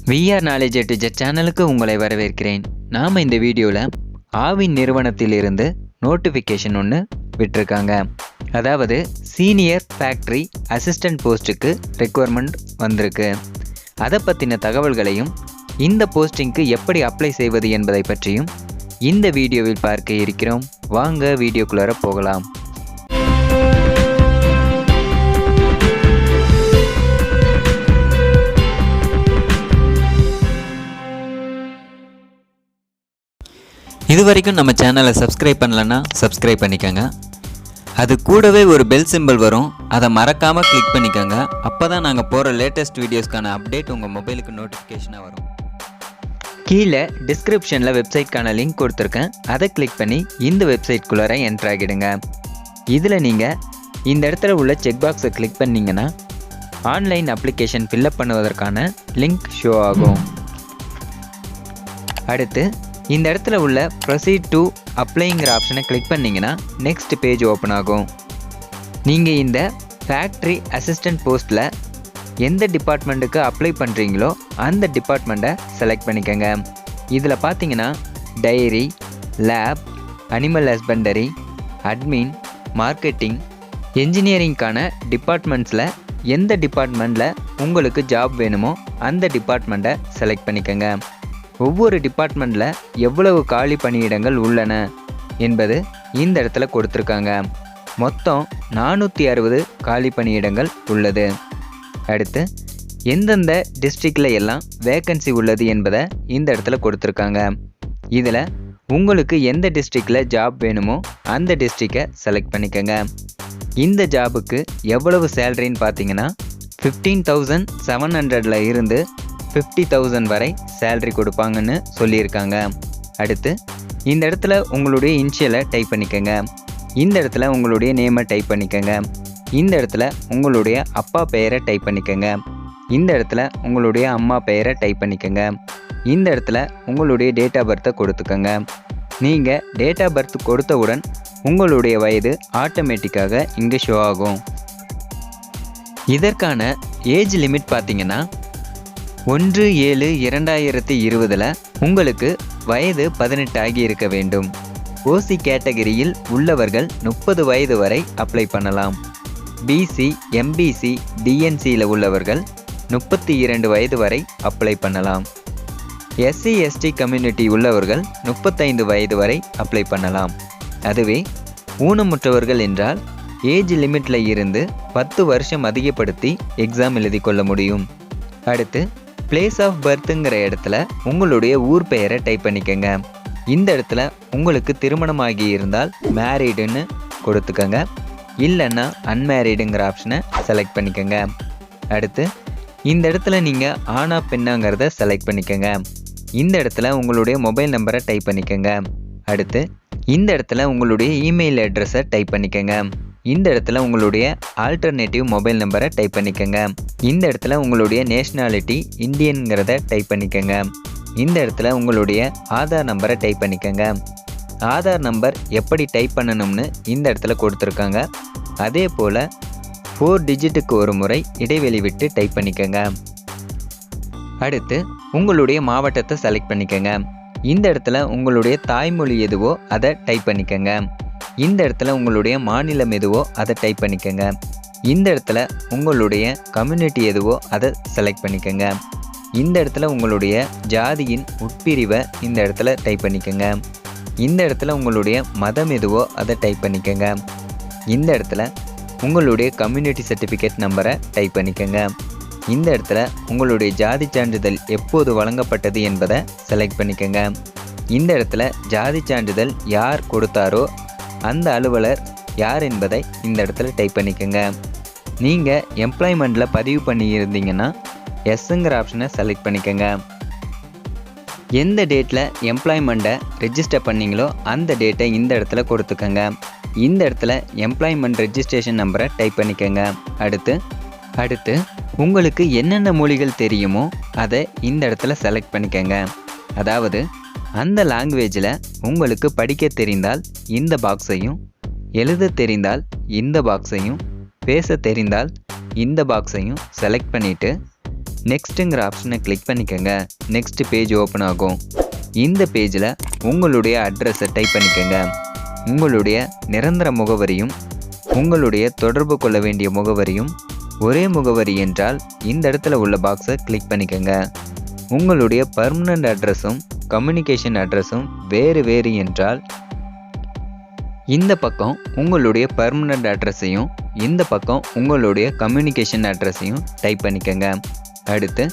VR knowledge AtoZ சேனலுக்கு உங்களை வரவேற்கிறேன். நாம் இந்த வீடியோவில் ஆவின் நிறுவனத்திலிருந்து நோட்டிஃபிகேஷன் ஒன்று விட்டிருக்காங்க. அதாவது சீனியர் ஃபேக்ட்ரி அசிஸ்டன்ட் போஸ்ட்டுக்கு ரெக்குவயர்மெண்ட் வந்திருக்கு. அதை பற்றின தகவல்களையும் இந்த போஸ்டிங்க்கு எப்படி அப்ளை செய்வது என்பதை பற்றியும் இந்த வீடியோவில் பார்க்க இருக்கிறோம். வாங்க வீடியோக்குள்ளார போகலாம். இது வரைக்கும் நம்ம சேனலை சப்ஸ்கிரைப் பண்ணலன்னா சப்ஸ்கிரைப் பண்ணிக்கோங்க. அது கூடவே ஒரு பெல் சிம்பிள் வரும், அதை மறக்காமல் கிளிக் பண்ணிக்கோங்க. அப்போ தான் நாங்கள் போகிற லேட்டஸ்ட் வீடியோஸ்க்கான அப்டேட் உங்கள் மொபைலுக்கு நோட்டிஃபிகேஷனாக வரும். கீழே டிஸ்கிரிப்ஷனில் வெப்சைட்கான லிங்க் கொடுத்துருக்கேன். அதை கிளிக் பண்ணி இந்த வெப்சைட்குள்ளார என்ட்ரு ஆகிடுங்க. இதில் நீங்கள் இந்த இடத்துல உள்ள செக் பாக்ஸை கிளிக் பண்ணிங்கன்னா ஆன்லைன் அப்ளிகேஷன் ஃபில்அப் பண்ணுவதற்கான லிங்க் ஷோ ஆகும். அடுத்து இந்த இடத்துல உள்ள ப்ரொசீட் டு அப்ளைங்கிற ஆப்ஷனை கிளிக் பண்ணிங்கன்னா நெக்ஸ்ட் பேஜ் ஓப்பன் ஆகும். நீங்கள் இந்த ஃபேக்ட்ரி அசிஸ்டன்ட் போஸ்ட்டில் எந்த டிபார்ட்மெண்ட்டுக்கு அப்ளை பண்ணுறீங்களோ அந்த டிபார்ட்மெண்ட்டை செலக்ட் பண்ணிக்கோங்க. இதில் பார்த்தீங்கன்னா dairy, lab, animal husbandry, admin, marketing, என்ஜினியரிங்கான டிபார்ட்மெண்ட்ஸில் எந்த டிபார்ட்மெண்ட்டில் உங்களுக்கு ஜாப் வேணுமோ அந்த டிபார்ட்மெண்ட்டை செலக்ட் பண்ணிக்கோங்க. ஒவ்வொரு டிபார்ட்மெண்ட்டில் எவ்வளவு காலி பணியிடங்கள் உள்ளன என்பது இந்த இடத்துல கொடுத்துருக்காங்க. மொத்தம் 460 காலி பணியிடங்கள் உள்ளது. அடுத்து எந்தெந்த டிஸ்ட்ரிக்டில் எல்லாம் வேக்கன்சி உள்ளது என்பதை இந்த இடத்துல கொடுத்துருக்காங்க. இதில் உங்களுக்கு எந்த டிஸ்ட்ரிக்டில் ஜாப் வேணுமோ அந்த டிஸ்ட்ரிக்டை செலக்ட் பண்ணிக்கோங்க. இந்த ஜாபுக்கு எவ்வளவு சேலரின்னு பார்த்தீங்கன்னா 15,700 இருந்து 50,000 வரை சேலரி கொடுப்பாங்கன்னு சொல்லியிருக்காங்க. அடுத்து இந்த இடத்துல உங்களுடைய இனிஷியலை டைப் பண்ணிக்கோங்க. இந்த இடத்துல உங்களுடைய நேமை டைப் பண்ணிக்கோங்க. இந்த இடத்துல உங்களுடைய அப்பா பெயரை டைப் பண்ணிக்கோங்க. இந்த இடத்துல உங்களுடைய அம்மா பெயரை டைப் பண்ணிக்கோங்க. இந்த இடத்துல உங்களுடைய டேட் ஆஃப் பர்த்தை கொடுத்துக்கோங்க. நீங்கள் டேட் ஆஃப் பர்த் கொடுத்தவுடன் உங்களுடைய வயது ஆட்டோமேட்டிக்காக இங்கே ஷோ ஆகும். இதற்கான ஏஜ் லிமிட் பார்த்தீங்கன்னா 1/7/2020 உங்களுக்கு வயது 18 ஆகி இருக்க வேண்டும். ஓசி கேட்டகரியில் உள்ளவர்கள் 30 வயது வரை அப்ளை பண்ணலாம். பிசி, எம்பிசி, டிஎன்சியில் உள்ளவர்கள் 32 வயது வரை அப்ளை பண்ணலாம். எஸ்சி, எஸ்டி கம்யூனிட்டி உள்ளவர்கள் 35 வயது வரை அப்ளை பண்ணலாம். அதுவே ஊனமுற்றவர்கள் என்றால் ஏஜ் லிமிட்டில் இருந்து 10 வருஷம் அதிகப்படுத்தி எக்ஸாம் எழுதி கொள்ள முடியும். அடுத்து பிளேஸ் ஆஃப் பர்த்துங்கிற இடத்துல உங்களுடைய ஊர் பெயரை டைப் பண்ணிக்கோங்க. இந்த இடத்துல உங்களுக்கு திருமணமாகி இருந்தால் மேரீடுன்னு கொடுத்துக்கோங்க, இல்லைன்னா அன்மேரீடுங்கிற ஆப்ஷனை செலக்ட் பண்ணிக்கோங்க. அடுத்து இந்த இடத்துல நீங்கள் ஆனா பெண்ணாங்கிறத செலக்ட் பண்ணிக்கோங்க. இந்த இடத்துல உங்களுடைய மொபைல் நம்பரை டைப் பண்ணிக்கோங்க. அடுத்து இந்த இடத்துல உங்களுடைய இமெயில் அட்ரஸை டைப் பண்ணிக்கோங்க. இந்த இடத்துல உங்களுடைய ஆல்டர்னேட்டிவ் மொபைல் நம்பரை டைப் பண்ணிக்கோங்க. இந்த இடத்துல உங்களுடைய நேஷ்னாலிட்டி இந்தியன்கிறத டைப் பண்ணிக்கோங்க. இந்த இடத்துல உங்களுடைய ஆதார் நம்பரை டைப் பண்ணிக்கோங்க. ஆதார் நம்பர் எப்படி டைப் பண்ணணும்னு இந்த இடத்துல கொடுத்துருக்காங்க. அதே போல் 4 டிஜிட்டுக்கு ஒரு முறை இடைவெளி விட்டு டைப் பண்ணிக்கோங்க. அடுத்து உங்களுடைய மாவட்டத்தை செலக்ட் பண்ணிக்கோங்க. இந்த இடத்துல உங்களுடைய தாய்மொழி எதுவோ அதை டைப் பண்ணிக்கோங்க. இந்த இடத்துல உங்களுடைய மாநிலம் எதுவோ அதை டைப் பண்ணிக்கோங்க. இந்த இடத்துல உங்களுடைய கம்யூனிட்டி எதுவோ அதை செலக்ட் பண்ணிக்கோங்க. இந்த இடத்துல உங்களுடைய ஜாதியின் உட்பிரிவை இந்த இடத்துல டைப் பண்ணிக்கோங்க. இந்த இடத்துல உங்களுடைய மதம் எதுவோ அதை டைப் பண்ணிக்கோங்க. இந்த இடத்துல உங்களுடைய கம்யூனிட்டி சர்டிஃபிகேட் நம்பரை டைப் பண்ணிக்கோங்க. இந்த இடத்துல உங்களுடைய ஜாதி சான்றிதழ் எப்போது வழங்கப்பட்டது என்பதை செலக்ட் பண்ணிக்கோங்க. இந்த இடத்துல ஜாதி சான்றிதழ் யார் கொடுத்தாரோ அந்த அலுவலர் யார் என்பதை இந்த இடத்துல டைப் பண்ணிக்கோங்க. நீங்கள் எம்ப்ளாய்மெண்ட்டில் பதிவு பண்ணியிருந்தீங்கன்னா எஸ்ஸுங்கிற ஆப்ஷனை செலக்ட் பண்ணிக்கோங்க. எந்த டேட்டில் எம்ப்ளாய்மெண்ட்டை ரெஜிஸ்டர் பண்ணிங்களோ அந்த டேட்டை இந்த இடத்துல கொடுத்துக்கோங்க. இந்த இடத்துல எம்ப்ளாய்மெண்ட் ரெஜிஸ்ட்ரேஷன் நம்பரை டைப் பண்ணிக்கோங்க. அடுத்து உங்களுக்கு என்னென்ன மொழிகள் தெரியுமோ அதை இந்த இடத்துல செலக்ட் பண்ணிக்கோங்க. அதாவது அந்த லாங்குவேஜில் உங்களுக்கு படிக்க தெரிந்தால் இந்த பாக்ஸையும், எழுத தெரிந்தால் இந்த பாக்ஸையும், பேச தெரிந்தால் இந்த பாக்ஸையும் செலக்ட் பண்ணிவிட்டு நெக்ஸ்ட்டுங்கிற ஆப்ஷனை கிளிக் பண்ணிக்கோங்க. நெக்ஸ்ட் பேஜ் ஓப்பன் ஆகும். இந்த பேஜில் உங்களுடைய அட்ரஸை டைப் பண்ணிக்கோங்க. உங்களுடைய நிரந்தர முகவரியும் உங்களுடைய தொடர்பு கொள்ள வேண்டிய முகவரியும் ஒரே முகவரி என்றால் இந்த இடத்துல உள்ள பாக்ஸை கிளிக் பண்ணிக்கோங்க. உங்களுடைய பர்மனண்ட் அட்ரஸும் கம்யூனிகேஷன் அட்ரஸும் வேறு என்றால் இந்த பக்கம் உங்களுடைய பர்மனண்ட் அட்ரஸையும் இந்த பக்கம் உங்களுடைய கம்யூனிகேஷன் அட்ரஸையும் டைப் பண்ணிக்கோங்க. அடுத்து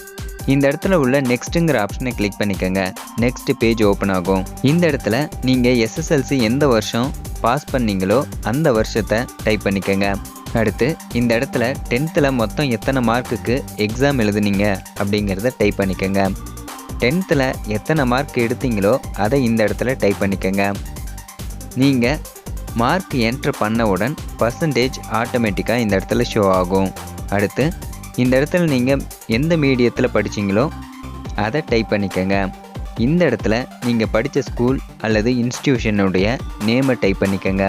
இந்த இடத்துல உள்ள நெக்ஸ்ட்டுங்கிற ஆப்ஷனை கிளிக் பண்ணிக்கோங்க. நெக்ஸ்ட் பேஜ் ஓப்பன் ஆகும். இந்த இடத்துல நீங்கள் எஸ்எஸ்எல்சி எந்த வருஷம் பாஸ் பண்ணீங்களோ அந்த வருஷத்தை டைப் பண்ணிக்கோங்க. அடுத்து இந்த இடத்துல 10th மொத்தம் எத்தனை மார்க்குக்கு எக்ஸாம் எழுதுனீங்க அப்படிங்கிறத டைப் பண்ணிக்கோங்க. 10th எத்தனை மார்க் எடுத்தீங்களோ அதை இந்த இடத்துல டைப் பண்ணிக்கோங்க. நீங்கள் மார்க் என்ட்ரு பண்ணவுடன் பர்சன்டேஜ் ஆட்டோமேட்டிக்காக இந்த இடத்துல ஷோ ஆகும். அடுத்து இந்த இடத்துல நீங்கள் எந்த மீடியத்தில் படிச்சிங்களோ அதை டைப் பண்ணிக்கோங்க. இந்த இடத்துல நீங்கள் படித்த ஸ்கூல் அல்லது இன்ஸ்டிடியூஷனுடைய நேமை டைப் பண்ணிக்கோங்க.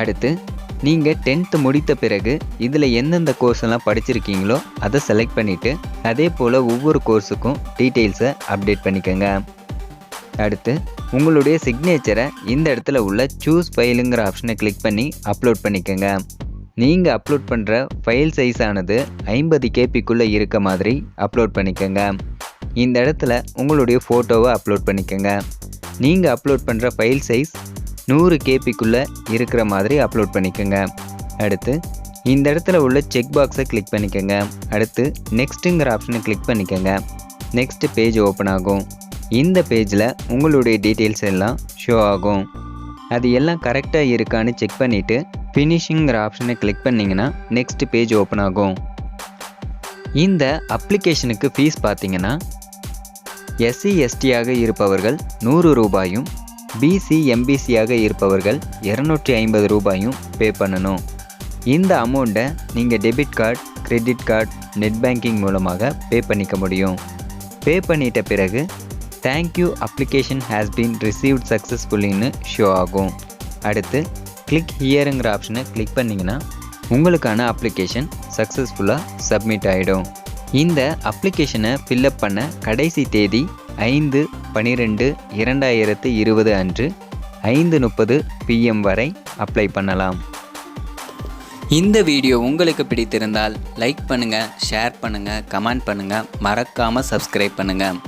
அடுத்து நீங்கள் 10th முடித்த பிறகு இதில் எந்தெந்த கோர்ஸ் எல்லாம் படிச்சிருக்கீங்களோ அதை செலக்ட் பண்ணிவிட்டு அதே போல் ஒவ்வொரு கோர்ஸுக்கும் டீட்டெயில்ஸை அப்டேட் பண்ணிக்கோங்க. அடுத்து உங்களுடைய சிக்னேச்சரை இந்த இடத்துல உள்ள சூஸ் ஃபைலுங்கிற ஆப்ஷனை கிளிக் பண்ணி அப்லோட் பண்ணிக்கோங்க. நீங்கள் அப்லோட் பண்ணுற ஃபைல் சைஸானது 50 KBக்குள்ளே இருக்க மாதிரி அப்லோட் பண்ணிக்கோங்க. இந்த இடத்துல உங்களுடைய ஃபோட்டோவை அப்லோட் பண்ணிக்கோங்க. நீங்கள் அப்லோட் பண்ணுற ஃபைல் சைஸ் 100 KBக்குள்ளே இருக்கிற மாதிரி அப்லோட் பண்ணிக்கோங்க. அடுத்து இந்த இடத்துல உள்ள செக் பாக்ஸை கிளிக் பண்ணிக்கோங்க. அடுத்து நெக்ஸ்ட்டுங்கிற ஆப்ஷனை கிளிக் பண்ணிக்கோங்க. நெக்ஸ்ட் பேஜ் ஓப்பன் ஆகும். இந்த பேஜில் உங்களுடைய டீட்டெயில்ஸ் எல்லாம் ஷோ ஆகும். அது எல்லாம் கரெக்டாக இருக்கான்னு செக் பண்ணிவிட்டு ஃபினிஷிங்கிற ஆப்ஷனை கிளிக் பண்ணிங்கன்னா நெக்ஸ்ட் பேஜ் ஓப்பன் ஆகும். இந்த அப்ளிகேஷனுக்கு ஃபீஸ் பார்த்தீங்கன்னா SC STயாக இருப்பவர்கள் 100 ரூபாயும் BC MBCயாக இருப்பவர்கள் 250 ரூபாயும் பே பண்ணணும். இந்த அமௌண்ட்டை நீங்கள் debit card, credit card, net banking மூலமாக பே பண்ணிக்க முடியும். பே பண்ணிட்ட பிறகு thank you application has been received சக்ஸஸ்ஃபுல்லின்னு ஷோ ஆகும். அடுத்து கிளிக் ஹியருங்கிற ஆப்ஷனை கிளிக் பண்ணிங்கன்னா உங்களுக்கான அப்ளிகேஷன் சக்ஸஸ்ஃபுல்லாக சப்மிட் ஆகிடும். இந்த அப்ளிகேஷனை ஃபில்லப் பண்ண கடைசி தேதி 5/12/2020 அன்று 5:30 PM வரை அப்ளை பண்ணலாம். இந்த வீடியோ உங்களுக்கு பிடித்திருந்தால் லைக் பண்ணுங்கள், ஷேர் பண்ணுங்கள், கமெண்ட் பண்ணுங்கள், மறக்காமல் சப்ஸ்கிரைப் பண்ணுங்கள்.